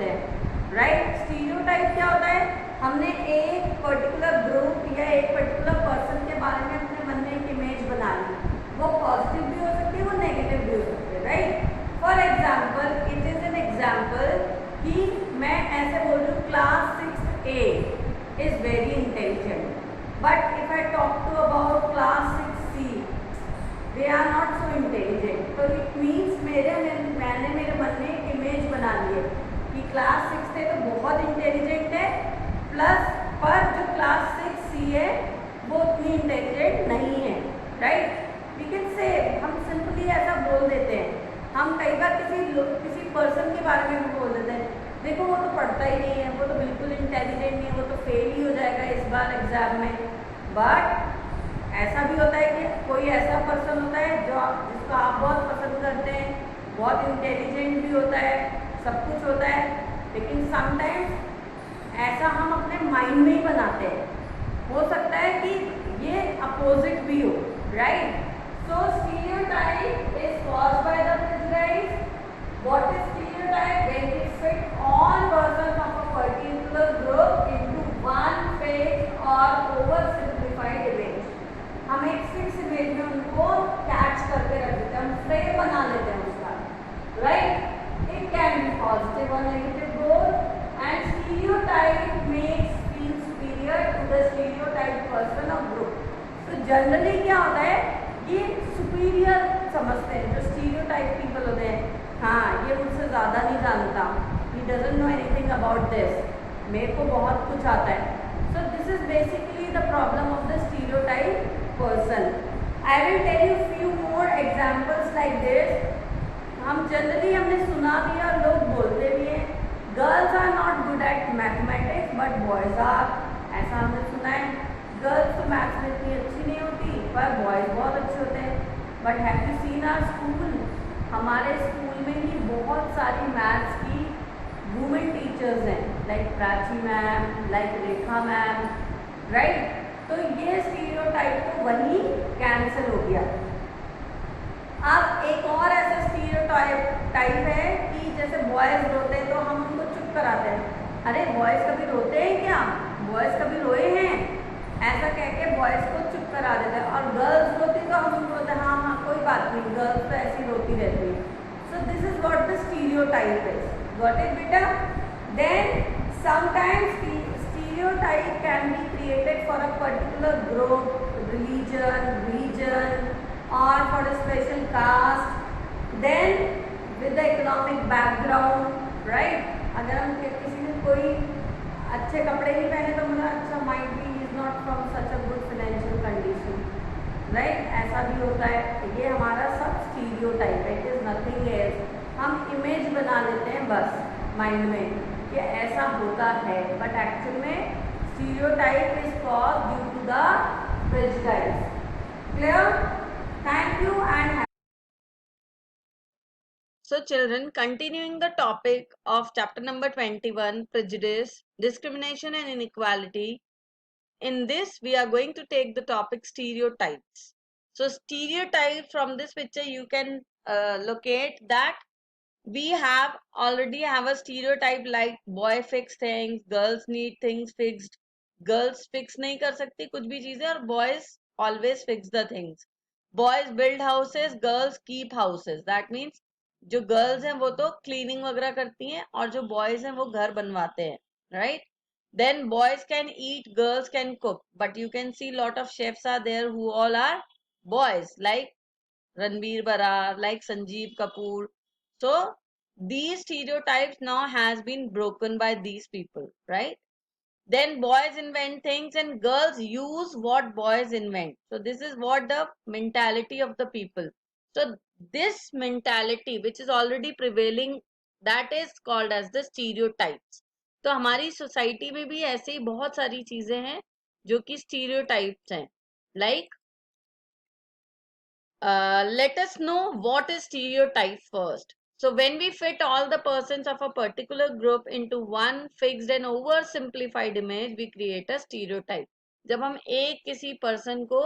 देते हैं, right. Stereotype क्या होता है, हमने एक पर्टिकुलर ग्रुप या एक पर्टिकुलर पर्सन के बारे में अपने मन में एक इमेज बना ली, वो पॉजिटिव भी हो सकती है, वो नेगेटिव भी हो सकती है, right. For example, it is an example कि मैं ऐसे बोल रही हूँ class 6A is very intelligent, but if I talk to about class 6C they are not so intelligent. तो इट मीन्स मैंने मेरे मन में एक इमेज बना ली है कि क्लास 6 है तो बहुत इंटेलिजेंट है, प्लस पर जो क्लास 6C है वो उतनी इंटेलिजेंट नहीं है, राइट। वी कैन से, हम सिंपली ऐसा बोल देते हैं। हम कई बार किसी पर्सन के बारे में भी बोल देते हैं, देखो वो तो पढ़ता ही नहीं है, वो तो बिल्कुल इंटेलिजेंट नहीं है, वो तो फेल ही हो जाएगा इस बार एग्जाम में। बट ऐसा भी होता है कि कोई ऐसा पर्सन होता है जिसको आप बहुत पसंद करते हैं, बहुत इंटेलिजेंट भी होता है, सब कुछ होता है, लेकिन समटाइम्स ऐसा हम अपने माइंड में ही बनाते हैं। हो सकता है कि ये अपोजिट भी हो, right. So stereotype is caused by the prejudice. What is stereotype? When it fit all persons of a particular group into one fixed और ओवर सिंप्लीफाइड इमेज। हम एक फिक्स इमेज में उनको कैच करके रख देते हैं, हम फ्रेम बना लेते हैं उसका, right. It can be positive और negative both, and stereotype makes feel superior to the stereotype person और ग्रुप। तो जनरली क्या होता है, ये सुपीरियर समझते हैं जो स्टीरियोटाइप पीपल होते हैं, हाँ ये मुझसे ज़्यादा नहीं जानता, he doesn't know anything about this, मेरे को बहुत कुछ आता है। So this is basically the problem of the stereotype person. I will tell you few more examples like this. हम जनरली हमने सुना भी और लोग बोलते भी हैं, girls are not good at mathematics but boys are, ऐसा हमने सुना है। गर्ल्स तो मैथ्स में इतनी अच्छी नहीं होती पर बॉयज बहुत अच्छे होते हैं। But have you seen our school? हमारे स्कूल में ही बहुत सारी मैथ्स की वुमेन टीचर्स हैं, like Prachi ma'am, like Rekha ma'am, right. तो ये स्टीरियोटाइप तो वही कैंसिल हो गया। अब एक और ऐसा स्टीरियोटाइप है कि जैसे बॉयज रोते हैं तो हम उनको चुप कराते हैं, अरे बॉयज कभी रोते हैं क्या, बॉयज कभी रोए हैं, ऐसा कह के बॉयज को चुप करा देते हैं। और गर्ल्स रोती तो हम उनको बोलते हैं हाँ हाँ कोई बात नहीं, गर्ल्स तो ऐसी रोती रहती है। So this is what the stereotype is, got it बेटा। Then sometimes stereotype can be created for a particular group, religion, region or for a special caste, then with the economic background, right। अगर हम किसी ने कोई अच्छे कपड़े नहीं पहने तो मुझे अच्छा माइंड भी is not from such a good financial condition, right, ऐसा भी होता है। ये हमारा सब स्टीरियोटाइप है, इट इज नथिंग एल्स। हम इमेज बना लेते हैं बस माइंड में कि ऐसा होता है, बट एक्चुअल में stereotype is caused due to the prejudice. Clear? Thank you and So children, continuing the topic of chapter number 21, prejudice, discrimination and inequality. In this we are going to take the topic stereotypes. So stereotype, from this picture you can locate that we already have a stereotype like boy fix things, girls need things fixed, girls fix नहीं कर सकती कुछ भी चीजें और boys always fix the things, boys build houses, girls keep houses, that means जो girls हैं वो तो cleaning वगैरह करती हैं और जो boys हैं वो घर बनवाते हैं, right। Then boys can eat, girls can cook, but you can see lot of chefs are there who all are boys, like Ranbir Barar, like Sanjeev Kapoor. So these stereotypes now has been broken by these people, right? Then boys invent things and girls use what boys invent. So this is what the mentality of the people. So this mentality which is already prevailing, that is called as the stereotypes. तो हमारी society में भी ऐसे ही बहुत सारी चीजें हैं जो कि स्टीरियोटाइप्स हैं, like let us know what is stereotype first. So when we fit all the persons of a particular group into one fixed and oversimplified image, we create a stereotype. जब हम एक किसी person को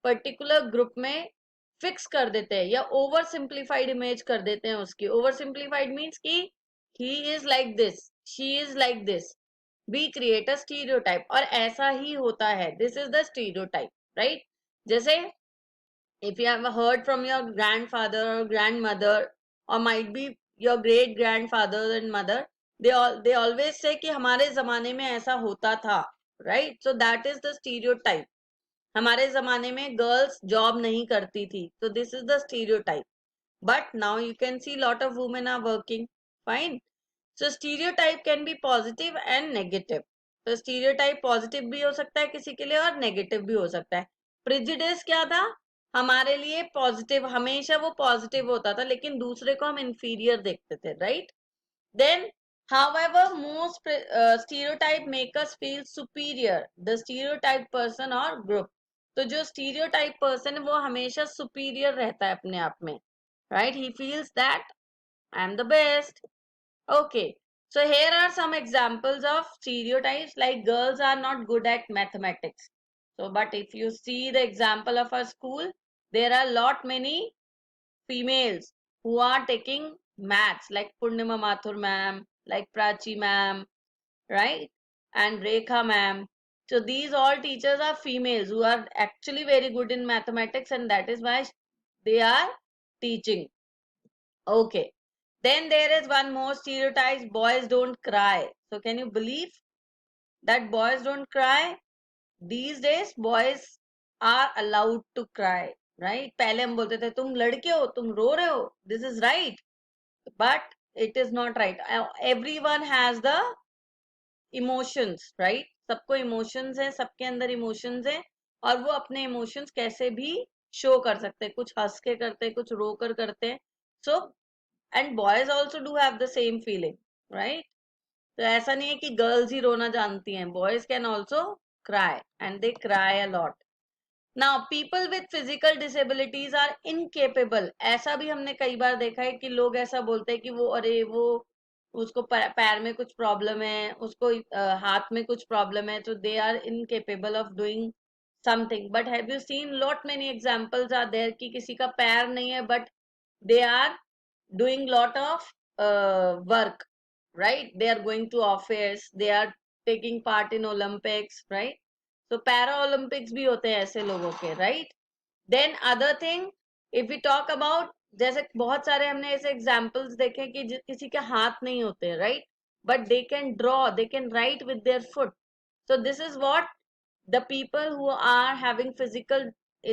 particular group में fix कर देते हैं या oversimplified image कर देते हैं उसकी, oversimplified means कि he is like this, she is like this. We create a stereotype. और ऐसा ही होता है. This is the stereotype, right? जैसे if you have heard from your grandfather or grandmother, or might be your great grandfather and mother, they always say कि हमारे जमाने में ऐसा होता था, right? So that is the stereotype. हमारे जमाने में girls job नहीं करती थी, so this is the stereotype. But now you can see lot of women are working. Fine. So stereotype can be positive and negative. तो stereotype positive भी हो सकता है किसी के लिए और negative भी हो सकता है. Prejudice क्या था? हमारे लिए positive, हमेशा वो positive होता था, लेकिन दूसरे को हम inferior देखते थे, right? Then, however, most stereotype make us feel superior, the stereotype person or group. तो जो stereotype person है वो हमेशा superior रहता है अपने आप में, right? He feels that I am the best. Okay, so here are some examples of stereotypes, like girls are not good at mathematics. So, but if you see the example of a school, there are lot many females who are taking maths, like Purnima Mathur ma'am, like Prachi ma'am, right? And Rekha ma'am. So these all teachers are females who are actually very good in mathematics, and that is why they are teaching. Okay. Then there is one more stereotype, boys don't cry. So can you believe that boys don't cry? These days boys are allowed to cry, right? पहले हम बोलते थे तुम लड़के हो, तुम रो रहे हो. This is right. But it is not right. Everyone has the emotions, right? सबको emotions है, सबके अंदर emotions है, और वो अपने emotions कैसे भी show कर सकते हैं. कुछ हंस के करते हैं, कुछ रो कर करते हैं. So and boys also do have the same feeling, right? तो ऐसा नहीं है कि girls ही रोना जानती हैं. Boys can also cry, and they cry a lot. Now people with physical disabilities are incapable. ऐसा भी हमने कई बार देखा है कि लोग ऐसा बोलते हैं कि वो अरे वो उसको पैर में कुछ प्रॉब्लम है, उसको हाथ में कुछ प्रॉब्लम है, तो they are incapable of doing something. But have you seen lot many examples are there कि किसी का पैर नहीं है but they are doing lot of work, right? They are going to office, they are taking part in Olympics, right? तो para Olympics भी होते हैं ऐसे लोगों के, right? Then other thing, if we talk about, जैसे बहुत सारे हमने ऐसे एग्जांपल्स देखे कि किसी के हाथ नहीं होते, right? But they can draw, they can write with their foot. So this is what the people who are having physical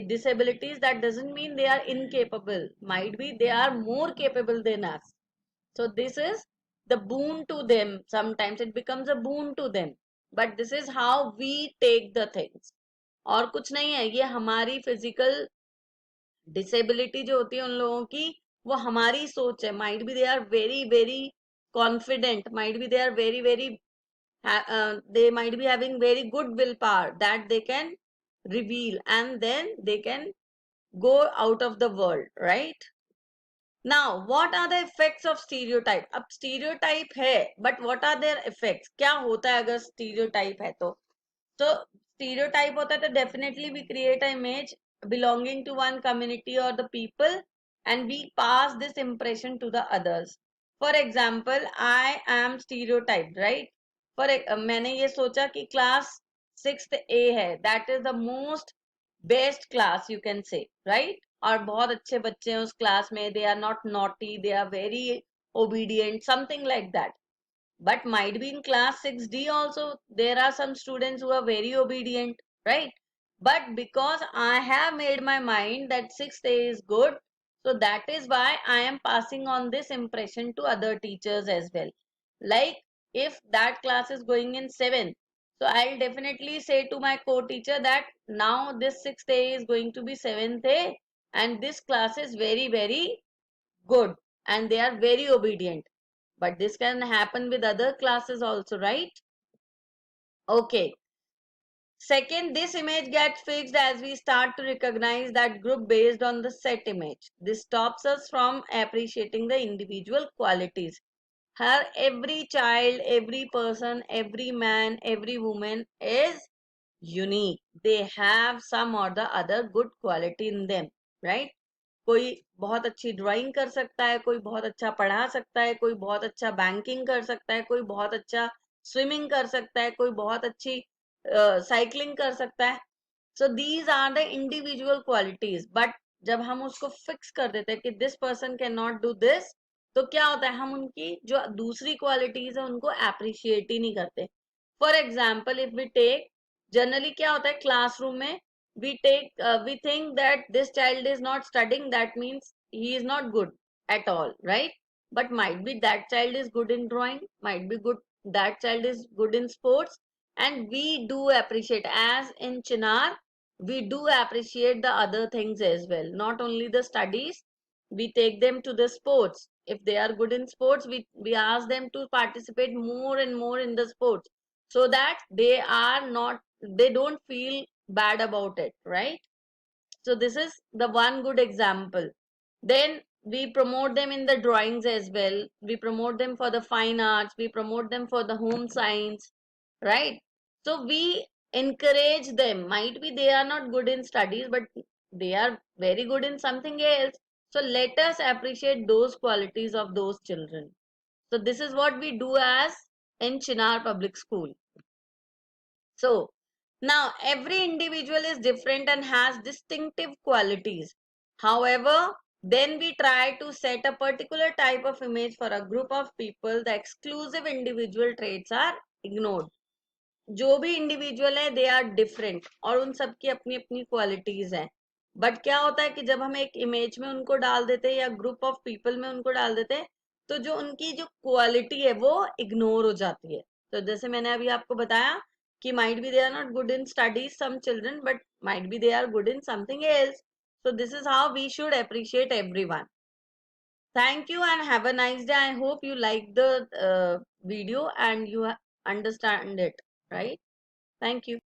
disabilities, that doesn't mean they are incapable. Might be they are more capable than us. So this is the boon to them. Sometimes it becomes a boon to them. But this is how we take the things. और कुछ नहीं है, ये हमारी physical disability जो होती है उन लोगों की, वो हमारी सोच है. Might be they are very very confident, might be they are very very they might be having very good willpower that they can reveal, and then they can go out of the world, right? Now what are the effects of stereotype? अब stereotype है but what are their effects? क्या होता है अगर stereotype है तो stereotype होता है तो definitely we create an image belonging to one community or the people, and we pass this impression to the others. For example, I am stereotyped, right? मैंने ये सोचा कि class 6th A है, that is the most best class you can say, right? और बहुत अच्छे बच्चे हैं उस क्लास में, they are not naughty, they are very obedient, something like that. But might be in class 6D also there are some students who are very obedient, right? But because I have made my mind that 6th A is good, so that is why I am passing on this impression to other teachers as well. Like if that class is going in 7th, so I'll definitely say to my co-teacher that now this 6th A is going to be 7th A, and this class is very very good and they are very obedient. But this can happen with other classes also, right? Okay. Second, this image gets fixed as we start to recognize that group based on the set image. This stops us from appreciating the individual qualities. Every child, every person, every man, every woman is unique. They have some or the other good quality in them, right? कोई बहुत अच्छी drawing कर सकता है, कोई बहुत अच्छा पढ़ा सकता है, कोई बहुत अच्छा बैंकिंग कर सकता है, कोई बहुत अच्छा स्विमिंग कर सकता है, कोई बहुत अच्छी साइकिलिंग कर सकता है. So these are the individual qualities. But जब हम उसको फिक्स कर देते हैं कि this person can not do this, तो क्या होता है, हम उनकी जो दूसरी क्वालिटीज है उनको अप्रिशिएट ही नहीं करते. For example if we take, generally क्या होता है क्लासरूम में, we think that this child is not studying, that means he is not good at all, right? But might be that child is good in drawing, might be good, that child is good in sports. And we do appreciate, as in Chinar, we do appreciate the other things as well, not only the studies. We take them to the sports. If they are good in sports, we ask them to participate more and more in the sports, so that they don't feel bad about it, right? So this is the one good example. Then we promote them in the drawings as well, we promote them for the fine arts, we promote them for the home science, right? So we encourage them. Might be they are not good in studies, but they are very good in something else. So let us appreciate those qualities of those children. So this is what we do as in Chinar Public School. So now every individual is different and has distinctive qualities. However, then we try to set a particular type of image for a group of people. The exclusive individual traits are ignored. जो भी individual है they are different, और उन सब की अपनी अपनी qualities हैं. बट क्या होता है कि जब हम एक इमेज में उनको डाल देते हैं या ग्रुप ऑफ पीपल में उनको डाल देते हैं, तो जो उनकी जो क्वालिटी है वो इग्नोर हो जाती है. तो जैसे मैंने अभी आपको बताया कि might be they are not good in studies some children, but might be they are good in something else. So this is how we should appreciate everyone. Thank you and have a nice day. I hope you like the video and you understand it, right? Thank you.